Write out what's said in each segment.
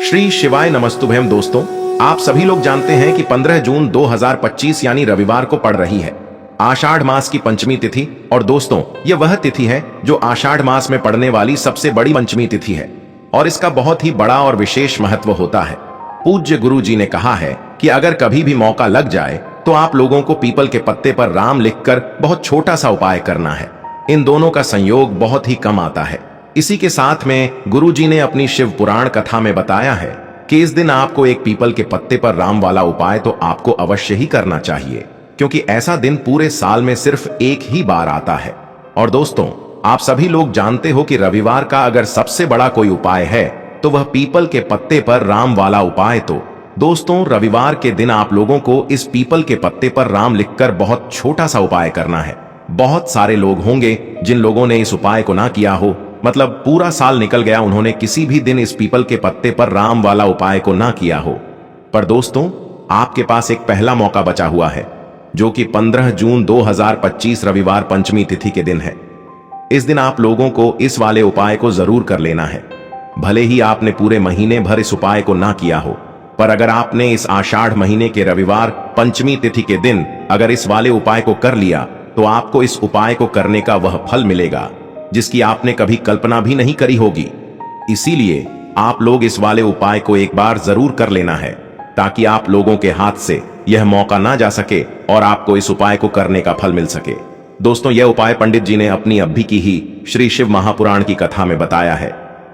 श्री शिवाय नमस्तुभ्यम। दोस्तों, आप सभी लोग जानते हैं कि 15 जून 2025 यानी रविवार को पड़ रही है आषाढ़ मास की पंचमी तिथि। और दोस्तों, यह वह तिथि है जो आषाढ़ मास में पड़ने वाली सबसे बड़ी पंचमी तिथि है और इसका बहुत ही बड़ा और विशेष महत्व होता है। पूज्य गुरु जी ने कहा है कि अगर कभी भी मौका लग जाए तो आप लोगों को पीपल के पत्ते पर राम लिखकर बहुत छोटा सा उपाय करना है। इन दोनों का संयोग बहुत ही कम आता है। इसी के साथ में गुरु जी ने अपनी शिव पुराण कथा में बताया है कि इस दिन आपको एक पीपल के पत्ते पर राम वाला उपाय तो आपको अवश्य ही करना चाहिए, क्योंकि ऐसा दिन पूरे साल में सिर्फ एक ही बार आता है। और दोस्तों, आप सभी लोग जानते हो कि रविवार का अगर सबसे बड़ा कोई उपाय है तो वह पीपल के पत्ते पर राम वाला उपाय। तो दोस्तों, रविवार के दिन आप लोगों को इस पीपल के पत्ते पर राम लिखकर बहुत छोटा सा उपाय करना है। बहुत सारे लोग होंगे जिन लोगों ने इस उपाय को ना किया हो, मतलब पूरा साल निकल गया, उन्होंने किसी भी दिन इस पीपल के पत्ते पर राम वाला उपाय को ना किया हो। पर दोस्तों, आपके पास एक पहला मौका बचा हुआ है, जो कि 15 जून 2025 रविवार पंचमी तिथि के दिन है। इस दिन आप लोगों को इस वाले उपाय को जरूर कर लेना है। भले ही आपने पूरे महीने भर इस उपाय को ना किया हो, पर अगर आपने इस आषाढ़ महीने के रविवार पंचमी तिथि के दिन अगर इस वाले उपाय को कर लिया तो आपको इस उपाय को करने का वह फल मिलेगा जिसकी आपने कभी कल्पना भी नहीं करी होगी। इसीलिए आप लोग इस वाले उपाय को एक बार जरूर कर लेना है, ताकि आप लोगों के हाथ से यह मौका ना जा सके और आपको इस उपाय को करने का फल मिल सके। दोस्तों, यह उपाय पंडित जी ने अपनी अभी की ही श्री शिव महापुराण की कथा में बताया है।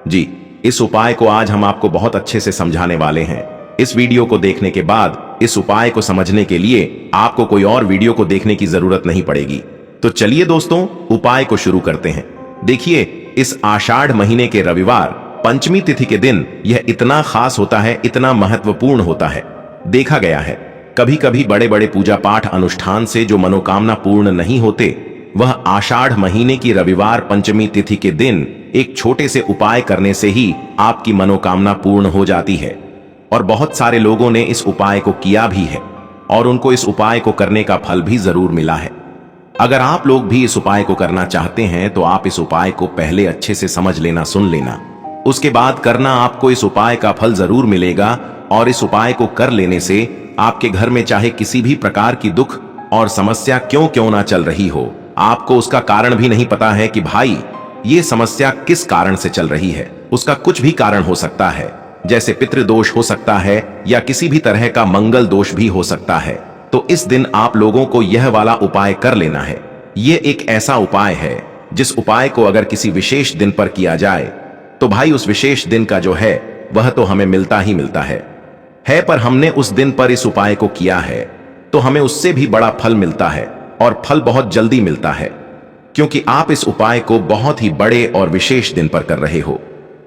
जी, इस उपाय को आज हम आपको बहुत अच्छे से समझाने वाले हैं। इस वीडियो को देखने के बाद इस उपाय को समझने के लिए आपको कोई और वीडियो को देखने की जरूरत नहीं पड़ेगी। तो चलिए दोस्तों, उपाय को शुरू करते हैं। देखिए, इस आषाढ़ महीने के रविवार पंचमी तिथि के दिन यह इतना खास होता है, इतना महत्वपूर्ण होता है। देखा गया है कभी कभी बड़े बड़े पूजा पाठ अनुष्ठान से जो मनोकामना पूर्ण नहीं होते, वह आषाढ़ महीने की रविवार पंचमी तिथि के दिन एक छोटे से उपाय करने से ही आपकी मनोकामना पूर्ण हो जाती है। और बहुत सारे लोगों ने इस उपाय को किया भी है और उनको इस उपाय को करने का फल भी जरूर मिला है। अगर आप लोग भी इस उपाय को करना चाहते हैं तो आप इस उपाय को पहले अच्छे से समझ लेना, सुन लेना, उसके बाद करना। आपको इस उपाय का फल जरूर मिलेगा और इस उपाय को कर लेने से आपके घर में चाहे किसी भी प्रकार की दुख और समस्या क्यों ना चल रही हो, आपको उसका कारण भी नहीं पता है कि भाई ये समस्या किस कारण से चल रही है। उसका कुछ भी कारण हो सकता है, जैसे पितृदोष हो सकता है या किसी भी तरह का मंगल दोष भी हो सकता है। तो इस दिन आप लोगों को यह वाला उपाय कर लेना है। यह एक ऐसा उपाय है जिस उपाय को अगर किसी विशेष दिन पर किया जाए तो भाई उस विशेष दिन का जो है वह तो हमें मिलता ही मिलता है। पर हमने उस दिन पर इस उपाय को किया है तो हमें उससे भी बड़ा फल मिलता है और फल बहुत जल्दी मिलता है, क्योंकि आप इस उपाय को बहुत ही बड़े और विशेष दिन पर कर रहे हो।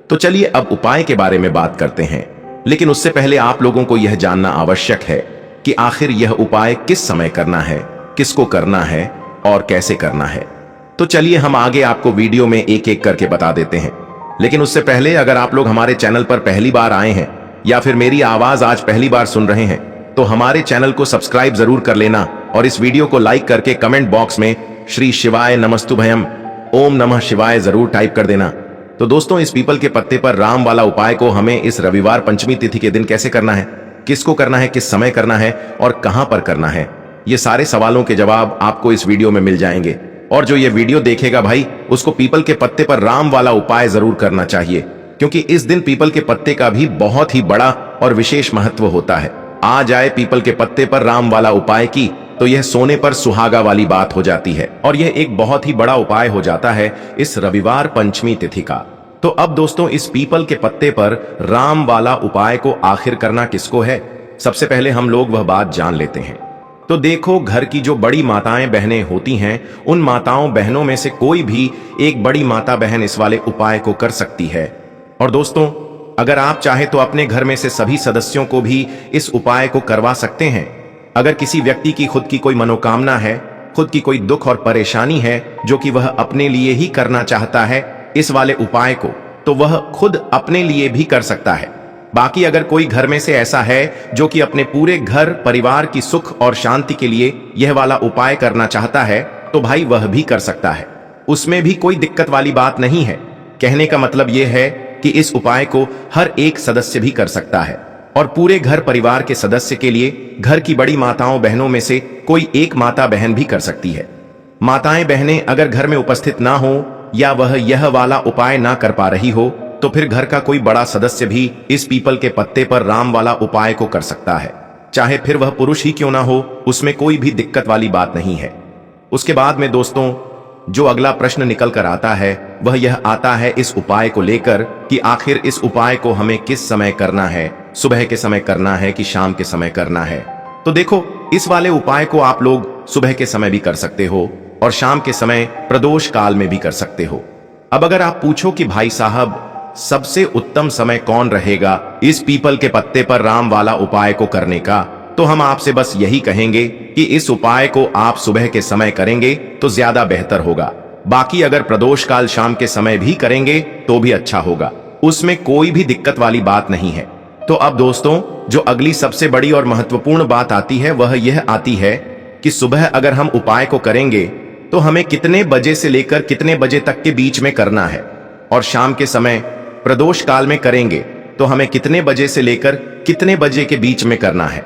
तो चलिए अब उपाय के बारे में बात करते हैं, लेकिन उससे पहले आप लोगों को यह जानना आवश्यक है कि आखिर यह उपाय किस समय करना है, किसको करना है और कैसे करना है। तो चलिए हम आगे आपको वीडियो में एक एक करके बता देते हैं। लेकिन उससे पहले अगर आप लोग हमारे चैनल पर पहली बार आए हैं या फिर मेरी आवाज आज पहली बार सुन रहे हैं तो हमारे चैनल को सब्सक्राइब जरूर कर लेना और इस वीडियो को लाइक करके कमेंट बॉक्स में श्री शिवाय नमस्तुभयम, ओम नमः शिवाय जरूर टाइप कर देना। तो दोस्तों, इस पीपल के पत्ते पर राम वाला उपाय को हमें इस रविवार पंचमी तिथि के दिन कैसे करना है, किसको करना है, किस समय करना है और कहां पर करना है, ये सारे सवालों के जवाब आपको इस वीडियो में मिल जाएंगे। और जो ये वीडियो देखेगा भाई, उसको पीपल के पत्ते पर राम वाला उपाय जरूर करना चाहिए, क्योंकि इस दिन पीपल के पत्ते का भी बहुत ही बड़ा और विशेष महत्व होता है। आ जाए पीपल के पत्ते पर राम वाला उपाय की तो यह सोने पर सुहागा वाली बात हो जाती है और यह एक बहुत ही बड़ा उपाय हो जाता है इस रविवार पंचमी तिथि का। तो अब दोस्तों, इस पीपल के पत्ते पर राम वाला उपाय को आखिर करना किसको है, सबसे पहले हम लोग वह बात जान लेते हैं। तो देखो, घर की जो बड़ी माताएं बहनें होती हैं, उन माताओं बहनों में से कोई भी एक बड़ी माता बहन इस वाले उपाय को कर सकती है। और दोस्तों, अगर आप चाहे तो अपने घर में से सभी सदस्यों को भी इस उपाय को करवा सकते हैं। अगर किसी व्यक्ति की खुद की कोई मनोकामना है, खुद की कोई दुख और परेशानी है जो कि वह अपने लिए ही करना चाहता है इस वाले उपाय को, तो वह खुद अपने लिए भी कर सकता है। बाकी अगर कोई घर में से ऐसा है जो कि अपने पूरे घर परिवार की सुख और शांति के लिए यह वाला उपाय करना चाहता है तो भाई वह भी कर सकता है, उसमें भी कोई दिक्कत वाली बात नहीं है। कहने का मतलब यह है कि इस उपाय को हर एक सदस्य भी कर सकता है और पूरे घर परिवार के सदस्य के लिए घर की बड़ी माताओं बहनों में से कोई एक माता बहन भी कर सकती है। माताएं बहनें अगर घर में उपस्थित ना हो या वह यह वाला उपाय ना कर पा रही हो तो फिर घर का कोई बड़ा सदस्य भी इस पीपल के पत्ते पर राम वाला उपाय को कर सकता है, चाहे फिर वह पुरुष ही क्यों ना हो, उसमें कोई भी दिक्कत वाली बात नहीं है। उसके बाद में दोस्तों जो अगला प्रश्न निकल कर आता है वह यह आता है इस उपाय को लेकर कि आखिर इस उपाय को हमें किस समय करना है, सुबह के समय करना है कि शाम के समय करना है। तो देखो, इस वाले उपाय को आप लोग सुबह के समय भी कर सकते हो और शाम के समय प्रदोष काल में भी कर सकते हो। अब अगर आप पूछो कि भाई साहब सबसे उत्तम समय कौन रहेगा इस पीपल के पत्ते पर राम वाला उपाय को करने का, तो हम आपसे बस यही कहेंगे कि इस उपाय को आप सुबह के समय करेंगे तो ज्यादा बेहतर होगा। बाकी अगर प्रदोष काल शाम के समय भी करेंगे तो भी अच्छा होगा, उसमें कोई भी दिक्कत वाली बात नहीं है। तो अब दोस्तों जो अगली सबसे बड़ी और महत्वपूर्ण बात आती है वह यह आती है कि सुबह अगर हम उपाय को करेंगे तो हमें कितने बजे से लेकर कितने बजे तक के बीच में करना है, और शाम के समय प्रदोष काल में करेंगे तो हमें कितने बजे से लेकर कितने बजे के बीच में करना है।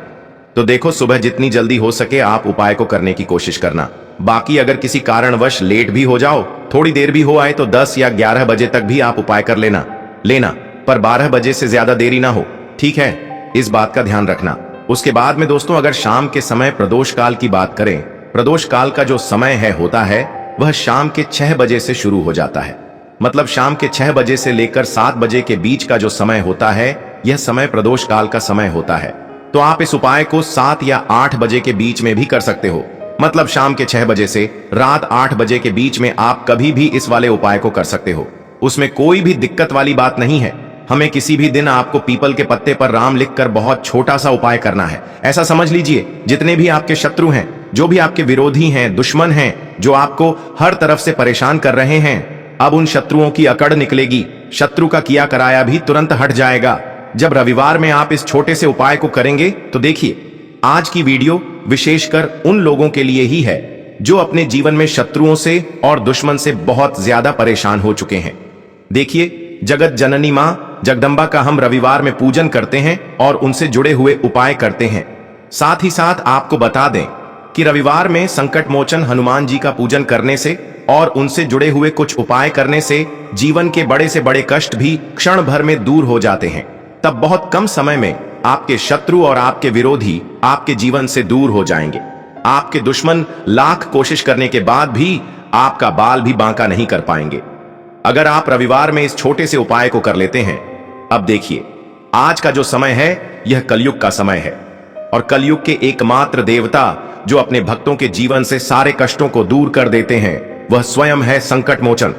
तो देखो, सुबह जितनी जल्दी हो सके आप उपाय को करने की कोशिश करना। बाकी अगर किसी कारणवश लेट भी हो जाओ, थोड़ी देर भी हो आए, तो 10 या 11 बजे तक भी आप उपाय कर लेना, पर 12 बजे से ज्यादा देरी ना हो, ठीक है, इस बात का ध्यान रखना। उसके बाद में दोस्तों अगर शाम के समय प्रदोष काल की बात करें, प्रदोष काल का जो समय होता है वह शाम के 6 बजे से शुरू हो जाता है। मतलब शाम के 6 बजे से लेकर 7 बजे के बीच का जो समय होता है यह समय प्रदोष काल का समय होता है। तो आप इस उपाय को 7 या 8 बजे के बीच में भी कर सकते हो। मतलब शाम के 6 बजे से रात 8 बजे के बीच में आप कभी भी इस वाले उपाय को कर सकते हो, उसमें कोई भी दिक्कत वाली बात नहीं है। हमें किसी भी दिन आपको पीपल के पत्ते पर राम लिखकर बहुत छोटा सा उपाय करना है। ऐसा समझ लीजिए जितने भी आपके शत्रु हैं, जो भी आपके विरोधी हैं, दुश्मन हैं, जो आपको हर तरफ से परेशान कर रहे हैं, अब उन शत्रुओं की अकड़ निकलेगी। शत्रु का किया कराया भी तुरंत हट जाएगा जब रविवार में आप इस छोटे से उपाय को करेंगे। तो देखिए, आज की वीडियो विशेषकर उन लोगों के लिए ही है जो अपने जीवन में शत्रुओं से और दुश्मन से बहुत ज्यादा परेशान हो चुके हैं। देखिए, जगत जननी मां जगदम्बा का हम रविवार में पूजन करते हैं और उनसे जुड़े हुए उपाय करते हैं। साथ ही साथ आपको बता दें कि रविवार में संकट मोचन हनुमान जी का पूजन करने से और उनसे जुड़े हुए कुछ उपाय करने से जीवन के बड़े से बड़े कष्ट भी क्षण भर में दूर हो जाते हैं। तब बहुत कम समय में आपके शत्रु और आपके विरोधी आपके जीवन से दूर हो जाएंगे। आपके दुश्मन लाख कोशिश करने के बाद भी आपका बाल भी बांका नहीं कर पाएंगे अगर आप रविवार में इस छोटे से उपाय को कर लेते हैं। अब देखिए, आज का जो समय है यह कलयुग का समय है और कलयुग के एकमात्र देवता जो अपने भक्तों के जीवन से सारे कष्टों को दूर कर देते हैं वह स्वयं है संकट मोचन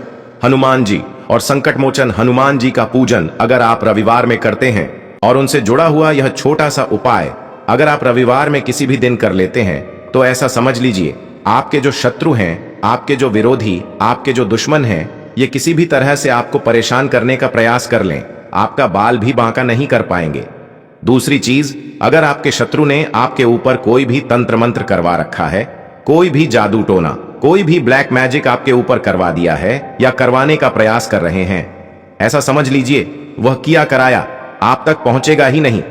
हनुमान जी। और संकट मोचन हनुमान जी का पूजन अगर आप रविवार में करते हैं और उनसे जुड़ा हुआ यह छोटा सा उपाय अगर आप रविवार में किसी भी दिन कर लेते हैं, तो ऐसा समझ लीजिए आपके जो शत्रु हैं, आपके जो विरोधी, आपके जो दुश्मन हैं, ये किसी भी तरह से आपको परेशान करने का प्रयास कर लें, आपका बाल भी बांका नहीं कर पाएंगे। दूसरी चीज, अगर आपके शत्रु ने आपके ऊपर कोई भी तंत्र मंत्र करवा रखा है, कोई भी जादू टोना, कोई भी ब्लैक मैजिक आपके ऊपर करवा दिया है या करवाने का प्रयास कर रहे हैं, ऐसा समझ लीजिए वह किया कराया आप तक पहुंचेगा ही नहीं।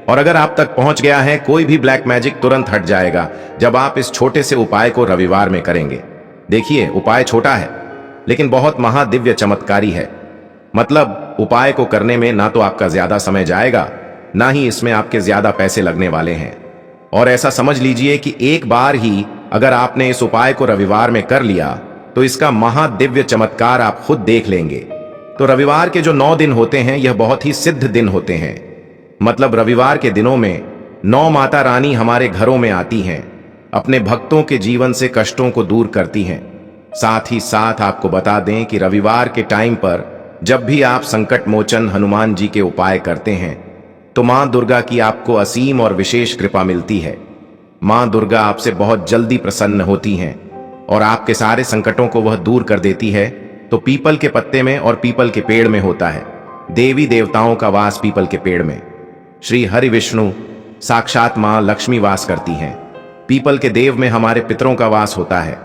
और अगर आप तक पहुंच गया है, कोई भी ब्लैक मैजिक तुरंत हट जाएगा जब आप इस छोटे से उपाय को रविवार में करेंगे। देखिए, उपाय छोटा है लेकिन बहुत महादिव्य चमत्कारी है। मतलब उपाय को करने में ना तो आपका ज्यादा समय जाएगा, ना ही इसमें आपके ज्यादा पैसे लगने वाले हैं। और ऐसा समझ लीजिए कि एक बार ही अगर आपने इस उपाय को रविवार में कर लिया तो इसका महादिव्य चमत्कार आप खुद देख लेंगे। तो रविवार के जो 9 दिन होते हैं यह बहुत ही सिद्ध दिन होते हैं। मतलब रविवार के दिनों में 9 माता रानी हमारे घरों में आती हैं, अपने भक्तों के जीवन से कष्टों को दूर करती हैं। साथ ही साथ आपको बता दें कि रविवार के टाइम पर जब भी आप संकट मोचन हनुमान जी के उपाय करते हैं तो मां दुर्गा की आपको असीम और विशेष कृपा मिलती है। मां दुर्गा आपसे बहुत जल्दी प्रसन्न होती हैं और आपके सारे संकटों को वह दूर कर देती है। तो पीपल के पत्ते में और पीपल के पेड़ में होता है देवी देवताओं का वास। पीपल के पेड़ में श्री हरि विष्णु साक्षात मां लक्ष्मी वास करती हैं। पीपल के देव में हमारे पितरों का वास होता है।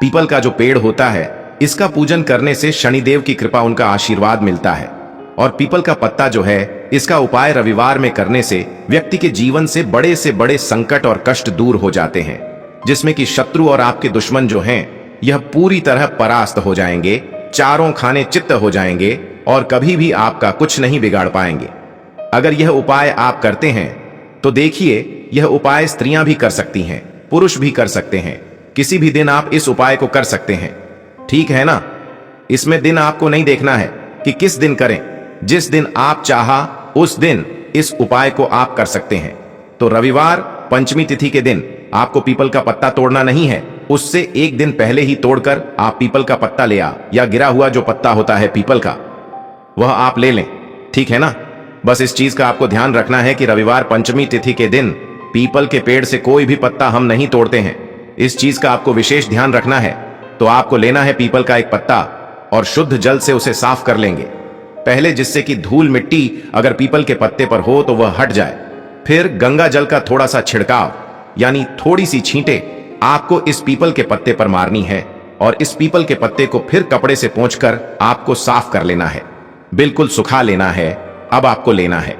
पीपल का जो पेड़ होता है इसका पूजन करने से शनिदेव की कृपा, उनका आशीर्वाद मिलता है। और पीपल का पत्ता जो है, इसका उपाय रविवार में करने से व्यक्ति के जीवन से बड़े संकट और कष्ट दूर हो जाते हैं, जिसमें कि शत्रु और आपके दुश्मन जो हैं यह पूरी तरह परास्त हो जाएंगे, चारों खाने चित्त हो जाएंगे और कभी भी आपका कुछ नहीं बिगाड़ पाएंगे। अगर यह उपाय आप करते हैं तो देखिए, यह उपाय स्त्रियां भी कर सकती हैं, पुरुष भी कर सकते हैं। किसी भी दिन आप इस उपाय को कर सकते हैं, ठीक है ना। इसमें दिन आपको नहीं देखना है कि किस दिन करें, जिस दिन आप चाहा उस दिन इस उपाय को आप कर सकते हैं। तो रविवार पंचमी तिथि के दिन आपको पीपल का पत्ता तोड़ना नहीं है, उससे एक दिन पहले ही तोड़कर आप पीपल का पत्ता ले आ, या गिरा हुआ जो पत्ता होता है पीपल का वह आप ले लें, ठीक है ना। बस इस चीज का आपको ध्यान रखना है कि रविवार पंचमी तिथि के दिन पीपल के पेड़ से कोई भी पत्ता हम नहीं तोड़ते हैं, इस चीज का आपको विशेष ध्यान रखना है। तो आपको लेना है पीपल का एक पत्ता और शुद्ध जल से उसे साफ कर लेंगे पहले, जिससे कि धूल मिट्टी अगर पीपल के पत्ते पर हो तो वह हट जाए। फिर गंगा जल का थोड़ा सा छिड़काव यानी थोड़ी सी छींटे आपको इस पीपल के पत्ते पर मारनी है और इस पीपल के पत्ते को फिर कपड़े से पोंछकर आपको साफ कर लेना है, बिल्कुल सुखा लेना है। अब आपको लेना है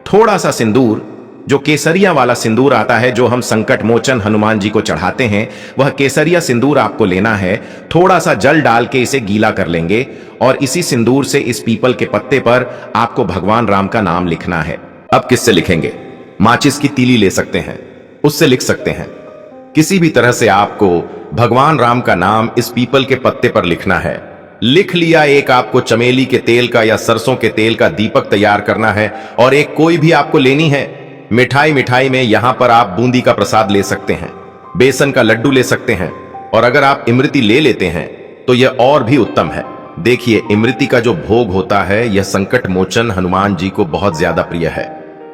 थोड़ा सा सिंदूर, जो केसरिया वाला सिंदूर आता है जो हम संकट मोचन हनुमान जी को चढ़ाते हैं, वह केसरिया सिंदूर आपको लेना है। थोड़ा सा जल डाल के इसे गीला कर लेंगे और इसी सिंदूर से इस पीपल के पत्ते पर आपको भगवान राम का नाम लिखना है। अब किससे लिखेंगे? माचिस की तीली ले सकते हैं, उससे लिख सकते हैं। किसी भी तरह से आपको भगवान राम का नाम इस पीपल के पत्ते पर लिखना है। लिख लिया, एक आपको चमेली के तेल का या सरसों के तेल का दीपक तैयार करना है और एक कोई भी आपको लेनी है मिठाई में यहां पर आप बूंदी का प्रसाद ले सकते हैं, बेसन का लड्डू ले सकते हैं, और अगर आप इमरती ले लेते हैं तो यह और भी उत्तम है। देखिए, इमरती का जो भोग होता है यह संकट मोचन हनुमान जी को बहुत ज्यादा प्रिय है।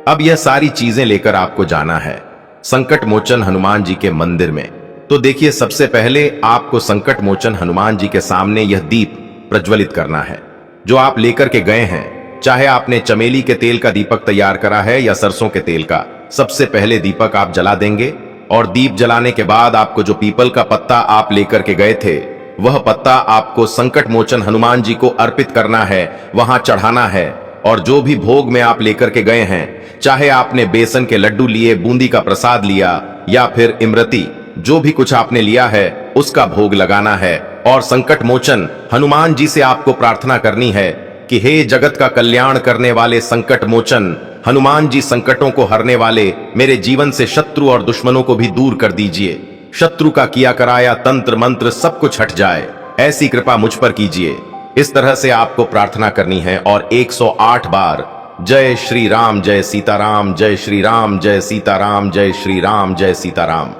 अब यह सारी चीजें लेकर आपको जाना है संकट मोचन हनुमान जी के मंदिर में। तो देखिए, सबसे पहले आपको संकट मोचन हनुमान जी के सामने यह दीप प्रज्वलित करना है जो आप लेकर के गए हैं। चाहे आपने चमेली के तेल का दीपक तैयार करा है या सरसों के तेल का, सबसे पहले दीपक आप जला देंगे और दीप जलाने के बाद आपको जो पीपल का पत्ता आप लेकर के गए थे वह पत्ता आपको संकट मोचन हनुमान जी को अर्पित करना है, वहां चढ़ाना है। और जो भी भोग में आप लेकर के गए हैं, चाहे आपने बेसन के लड्डू लिए, बूंदी का प्रसाद लिया या फिर इमरती, जो भी कुछ आपने लिया है उसका भोग लगाना है और संकट मोचन हनुमान जी से आपको प्रार्थना करनी है कि हे जगत का कल्याण करने वाले संकट मोचन हनुमान जी, संकटों को हरने वाले, मेरे जीवन से शत्रु और दुश्मनों को भी दूर कर दीजिए। शत्रु का किया कराया तंत्र मंत्र सब कुछ हट जाए, ऐसी कृपा मुझ पर कीजिए। इस तरह से आपको प्रार्थना करनी है और 108 बार जय श्री राम जय सीताराम, जय श्री राम जय सीताराम, जय श्री राम जय सीताराम,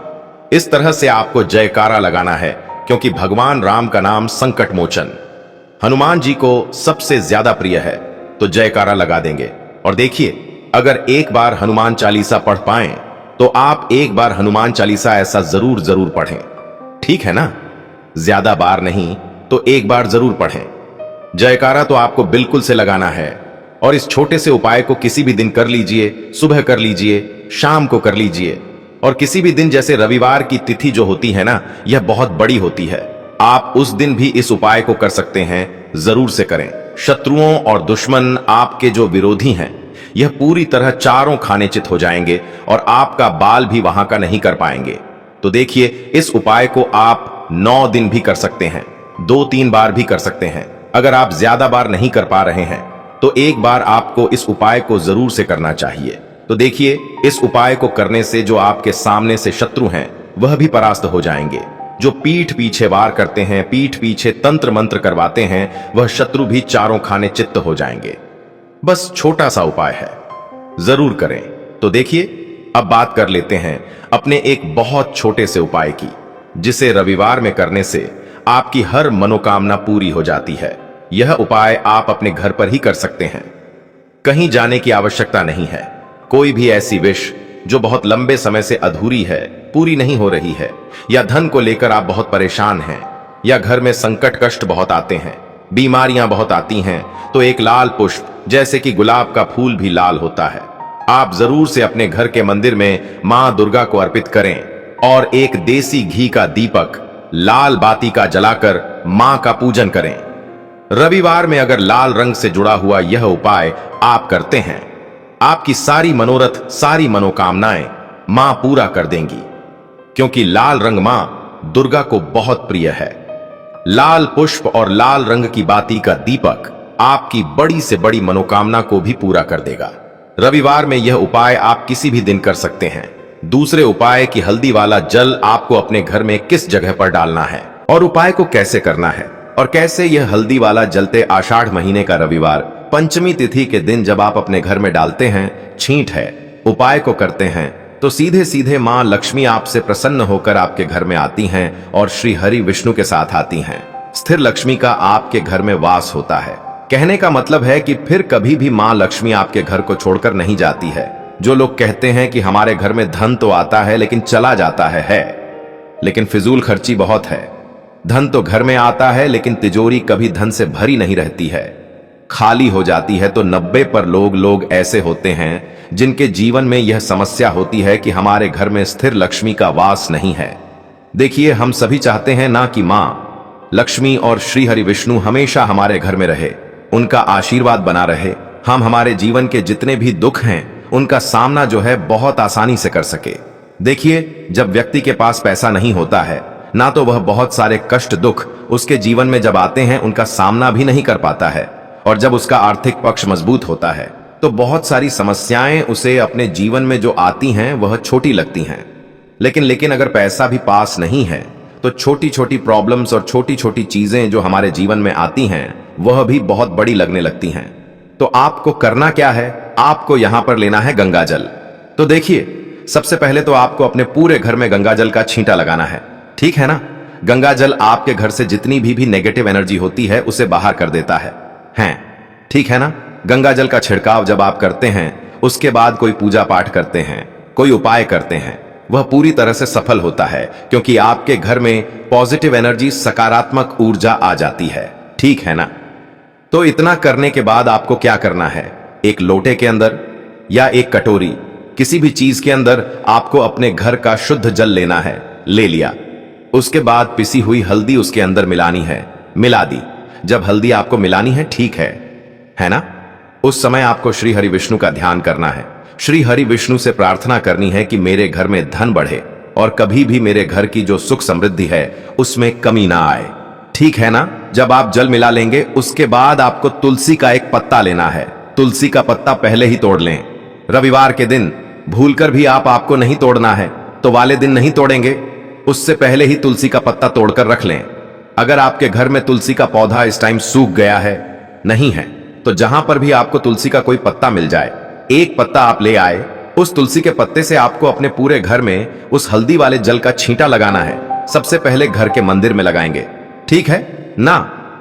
इस तरह से आपको जयकारा लगाना है, क्योंकि भगवान राम का नाम संकट मोचन हनुमान जी को सबसे ज्यादा प्रिय है। तो जयकारा लगा देंगे। और देखिए, अगर एक बार हनुमान चालीसा पढ़ पाएं तो आप एक बार हनुमान चालीसा ऐसा जरूर पढ़ें, ठीक है ना। ज्यादा बार नहीं तो एक बार जरूर पढ़ें। जयकारा तो आपको बिल्कुल से लगाना है और इस छोटे से उपाय को किसी भी दिन कर लीजिए, सुबह कर लीजिए, शाम को कर लीजिए, और किसी भी दिन, जैसे रविवार की तिथि जो होती है ना, यह बहुत बड़ी होती है, आप उस दिन भी इस उपाय को कर सकते हैं। जरूर से करें। शत्रुओं और दुश्मन, आपके जो विरोधी हैं, यह पूरी तरह चारों खाने चित हो जाएंगे और आपका बाल भी वहां का नहीं कर पाएंगे। तो देखिए, इस उपाय को आप 9 दिन भी कर सकते हैं, 2-3 बार भी कर सकते हैं। अगर आप ज्यादा बार नहीं कर पा रहे हैं तो एक बार आपको इस उपाय को जरूर से करना चाहिए। तो देखिए, इस उपाय को करने से जो आपके सामने से शत्रु हैं वह भी परास्त हो जाएंगे। जो पीठ पीछे वार करते हैं, पीठ पीछे तंत्र मंत्र करवाते हैं, वह शत्रु भी चारों खाने चित्त हो जाएंगे। बस छोटा सा उपाय है, जरूर करें। तो देखिए, अब बात कर लेते हैं अपने एक बहुत छोटे से उपाय की, जिसे रविवार में करने से आपकी हर मनोकामना पूरी हो जाती है। यह उपाय आप अपने घर पर ही कर सकते हैं, कहीं जाने की आवश्यकता नहीं है। कोई भी ऐसी विश जो बहुत लंबे समय से अधूरी है, पूरी नहीं हो रही है, या धन को लेकर आप बहुत परेशान हैं, या घर में संकट कष्ट बहुत आते हैं, बीमारियां बहुत आती हैं, तो एक लाल पुष्प जैसे कि गुलाब का फूल भी लाल होता है, आप जरूर से अपने घर के मंदिर में मां दुर्गा को अर्पित करें और एक देसी घी का दीपक लाल बाती का जलाकर मां का पूजन करें। रविवार में अगर लाल रंग से जुड़ा हुआ यह उपाय आप करते हैं, आपकी सारी मनोरथ, सारी मनोकामनाएं मां पूरा कर देंगी, क्योंकि लाल रंग मां दुर्गा को बहुत प्रिय है। लाल पुष्प और लाल रंग की बाती का दीपक आपकी बड़ी से बड़ी मनोकामना को भी पूरा कर देगा। रविवार में यह उपाय आप किसी भी दिन कर सकते हैं। दूसरे उपाय की हल्दी वाला जल आपको अपने घर में किस जगह पर डालना है और उपाय को कैसे करना है और कैसे यह हल्दी वाला जलते आषाढ़ महीने का रविवार पंचमी तिथि के दिन जब आप अपने घर में डालते हैं, छींट है, उपाय को करते हैं, तो सीधे सीधे मां लक्ष्मी आपसे प्रसन्न होकर आपके घर में आती हैं और श्री हरि विष्णु के साथ आती हैं। स्थिर लक्ष्मी का आपके घर में वास होता है। कहने का मतलब है कि फिर कभी भी मां लक्ष्मी आपके घर को छोड़कर नहीं जाती है। जो लोग कहते हैं कि हमारे घर में धन तो आता है लेकिन चला जाता है, लेकिन फिजूल खर्ची बहुत है। धन तो घर में आता है लेकिन तिजोरी कभी धन से भरी नहीं रहती है, खाली हो जाती है। तो 90% लोग ऐसे होते हैं जिनके जीवन में यह समस्या होती है कि हमारे घर में स्थिर लक्ष्मी का वास नहीं है। देखिए, हम सभी चाहते हैं ना कि मां लक्ष्मी और श्री हरि विष्णु हमेशा हमारे घर में रहे, उनका आशीर्वाद बना रहे, हम हमारे जीवन के जितने भी दुख हैं उनका सामना जो है बहुत आसानी से कर सके। देखिए, जब व्यक्ति के पास पैसा नहीं होता है ना, तो वह बहुत सारे कष्ट दुख उसके जीवन में जब आते हैं उनका सामना भी नहीं कर पाता है। और जब उसका आर्थिक पक्ष मजबूत होता है तो बहुत सारी समस्याएं उसे अपने जीवन में जो आती हैं वह छोटी लगती हैं। लेकिन अगर पैसा भी पास नहीं है तो छोटी छोटी प्रॉब्लम्स और छोटी छोटी चीजें जो हमारे जीवन में आती हैं वह भी बहुत बड़ी लगने लगती हैं। तो आपको करना क्या है? आपको यहां पर लेना है गंगा जल। तो देखिए, सबसे पहले तो आपको अपने पूरे घर में गंगा जल का छींटा लगाना है, ठीक है ना। गंगा जल आपके घर से जितनी भी नेगेटिव एनर्जी होती है उसे बाहर कर देता है, ठीक है ना। गंगा जल का छिड़काव जब आप करते हैं उसके बाद कोई पूजा पाठ करते हैं, कोई उपाय करते हैं, वह पूरी तरह से सफल होता है, क्योंकि आपके घर में पॉजिटिव एनर्जी, सकारात्मक ऊर्जा आ जाती है, ठीक है ना। तो इतना करने के बाद आपको क्या करना है? एक लोटे के अंदर या एक कटोरी, किसी भी चीज के अंदर आपको अपने घर का शुद्ध जल लेना है। ले लिया, उसके बाद पिसी हुई हल्दी उसके अंदर मिलानी है, मिला दी। जब हल्दी आपको मिलानी है, ठीक है ना, उस समय आपको श्री हरि विष्णु का ध्यान करना है। श्री हरि विष्णु से प्रार्थना करनी है कि मेरे घर में धन बढ़े और कभी भी मेरे घर की जो सुख समृद्धि है उसमें कमी ना आए, ठीक है ना। जब आप जल मिला लेंगे उसके बाद आपको तुलसी का एक पत्ता लेना है। तुलसी का पत्ता पहले ही तोड़ लें। रविवार के दिन भूलकर भी आपको नहीं तोड़ना है तो वाले दिन नहीं तोड़ेंगे, उससे पहले ही तुलसी का पत्ता तोड़कर रख लें। अगर आपके घर में तुलसी का पौधा इस टाइम सूख गया है, नहीं है, तो जहां पर भी आपको तुलसी का कोई पत्ता मिल जाए, एक पत्ता आप ले आए, उस तुलसी के पत्ते से आपको अपने पूरे घर में उस हल्दी वाले जल का छींटा लगाना है। सबसे पहले घर के मंदिर में लगाएंगे, ठीक है ना।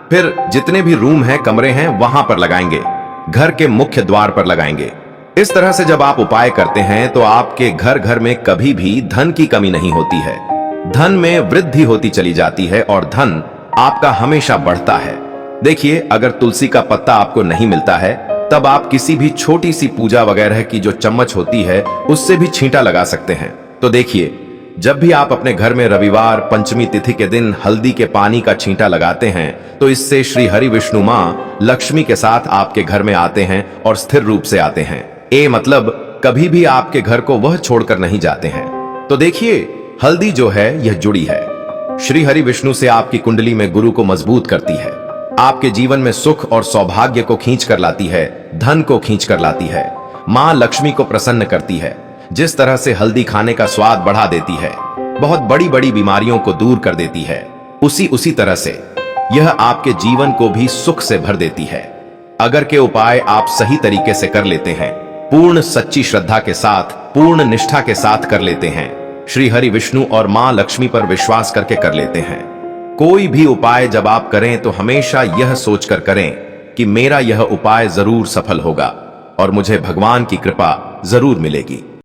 फिर जितने भी रूम हैं, कमरे हैं, वहां पर लगाएंगे, घर के मुख्य द्वार पर लगाएंगे। इस तरह से जब आप उपाय करते हैं तो आपके घर में कभी भी धन की कमी नहीं होती है, धन में वृद्धि होती चली जाती है और धन आपका हमेशा बढ़ता है। देखिए, अगर तुलसी का पत्ता आपको नहीं मिलता है तब आप किसी भी छोटी सी पूजा वगैरह की जो चम्मच होती है उससे भी छींटा लगा सकते हैं। तो देखिए, जब भी आप अपने घर में रविवार पंचमी तिथि के दिन हल्दी के पानी का छींटा लगाते हैं तो इससे श्री हरि विष्णु मां लक्ष्मी के साथ आपके घर में आते हैं और स्थिर रूप से आते हैं। मतलब कभी भी आपके घर को वह छोड़कर नहीं जाते हैं। तो देखिए, हल्दी जो है यह जुड़ी है श्री हरि विष्णु से, आपकी कुंडली में गुरु को मजबूत करती है, आपके जीवन में सुख और सौभाग्य को खींच कर लाती है, धन को खींच कर लाती है, मां लक्ष्मी को प्रसन्न करती है। जिस तरह से हल्दी खाने का स्वाद बढ़ा देती है, बहुत बड़ी बड़ी बीमारियों को दूर कर देती है, उसी तरह से यह आपके जीवन को भी सुख से भर देती है। अगर के उपाय आप सही तरीके से कर लेते हैं, पूर्ण सच्ची श्रद्धा के साथ, पूर्ण निष्ठा के साथ कर लेते हैं, श्री हरि विष्णु और मां लक्ष्मी पर विश्वास करके कर लेते हैं, कोई भी उपाय जब आप करें तो हमेशा यह सोचकर करें कि मेरा यह उपाय जरूर सफल होगा और मुझे भगवान की कृपा जरूर मिलेगी।